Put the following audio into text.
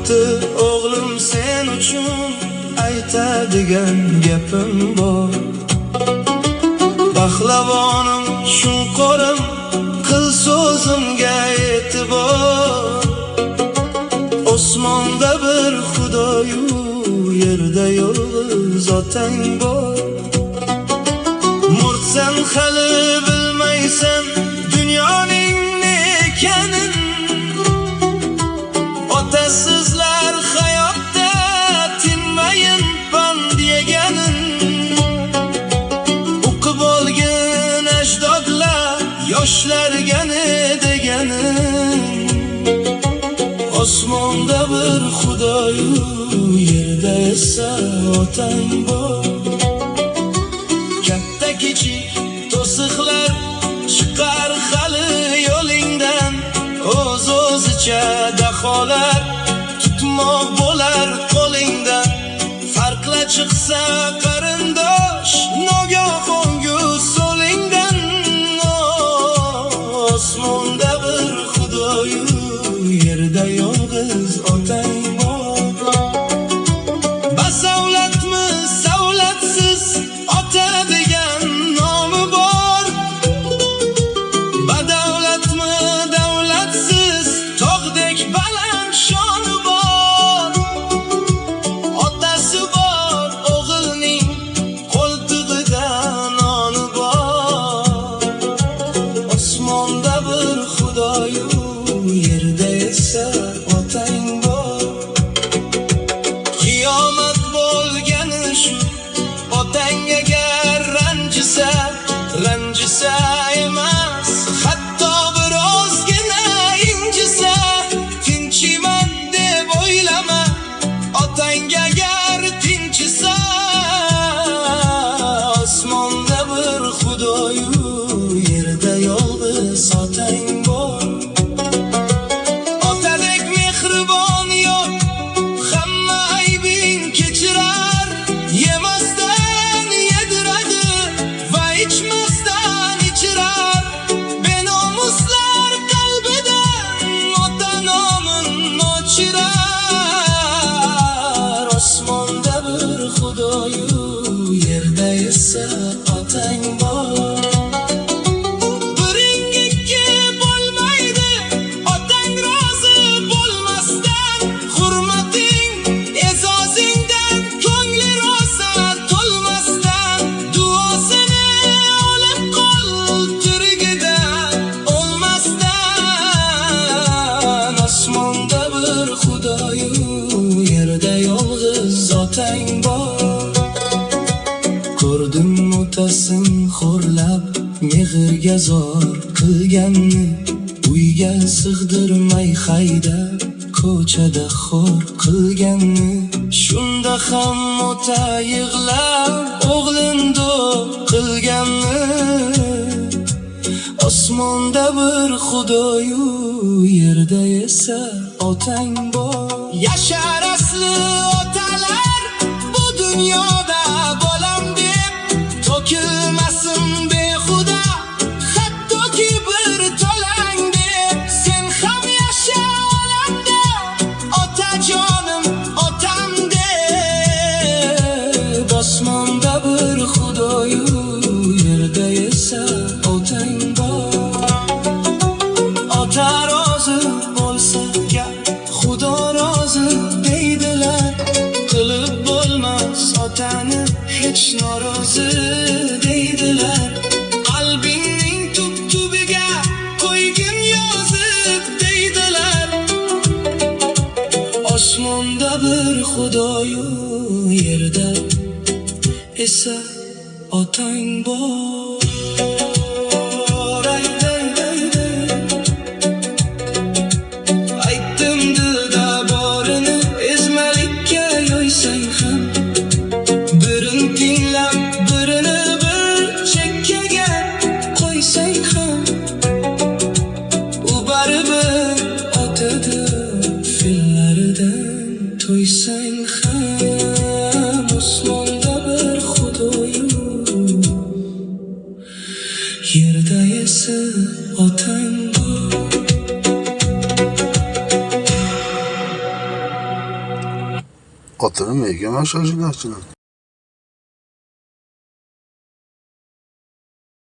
bo'pti o'g'lim sen uchun aytadigan gapim bor. Pahlavonim shunqorim qil so'zimga e'tibor. Osmonda bir Xudoyu yerda yolg'iz otang bor. Murtsan hali bilmaysan dunyoning ne ekanin. Otasizlar hayotda tinmayin band yeganin. O'qib olgin ajdodlar yoshlarga ne deganin. Osmonda bir Xudoyu yerda esa otang bor. Katta kichik to'siqlar chiqar hali yo'lingdan. O'z-o'zicha daholar tutmoq bo'lar qo'lingdan. Farqla chiqsa qarindosh nogohongu so'lingdan. Osmonda bir Xudoyu yerda yolg'iz otang bor. Basavlatmi savlatsiz ota degan nomi bor. Badavlatmi davlatsiz tog'dek baland shoni bor. Otasi bor o'g'ilning qo'ltig'ida noni bor. Osmonda bir Xudoyu yerda esa otang bor. Qiyomat bo'lgani shu otang agar ranjisa emas, hatto birozgina injisa, tinchiman deb o'ylama. Otang agar tinchisa, osmonda bir Xudoyu yerda yolg'iz otang bor. Otadek mehribon yo'q, hamma aybing kechirar. Yemasdan yediradi va ichmasdan ichirar. Benomuslar qalbidan ota nomin o'chirar. Osmonda bir Xudoyu yerda esa otang bor. Biringikki bo'lmaydi otang rozi bo'lmasdan. Hurmating e'zozingdan ko'ngli rosa to'lmasdan. Duosini olib qol tirigida o'lmasdan. Osmonda bir Xudoyu yerda yolg'iz otang bor. Ko'rdim otasin xo'rlab mehrga zor qilganni. Uyga sig'dirmay haydab ko'chada xor qilganni. Shunda ham ota yig'lab o'g'lindu qilganni. Osmonda bir Xudoyu yerda esa otang bor. Yashar asli otalar bu dunyoda bo'lam deb. To'kilmasin behuda hattoki bir to'lang deb. Sen ham yasha olamda otajonim otam deb. Osmonda bir Xudoyu yerda esa otang bor. Ota rozi bo'lsa gap, Xudo rozi deydilar. Qilib bo'lmas otani hech norozi deydilar. Qalbingning tub-tubiga qo'ygin yozib deydilar. Osmonda bir Xudoyu yerda esa otang bor. Aytdim dilda borini ezmalikka yo'ysang ham. Birin tinglab birini bir chekkaga qo'ysang ham. U baribir otadir fillaridan to'ysang ham. Osmonda bir Xudoyu yerda esa otang bor. Xotinim ekan mana shu ashulachini.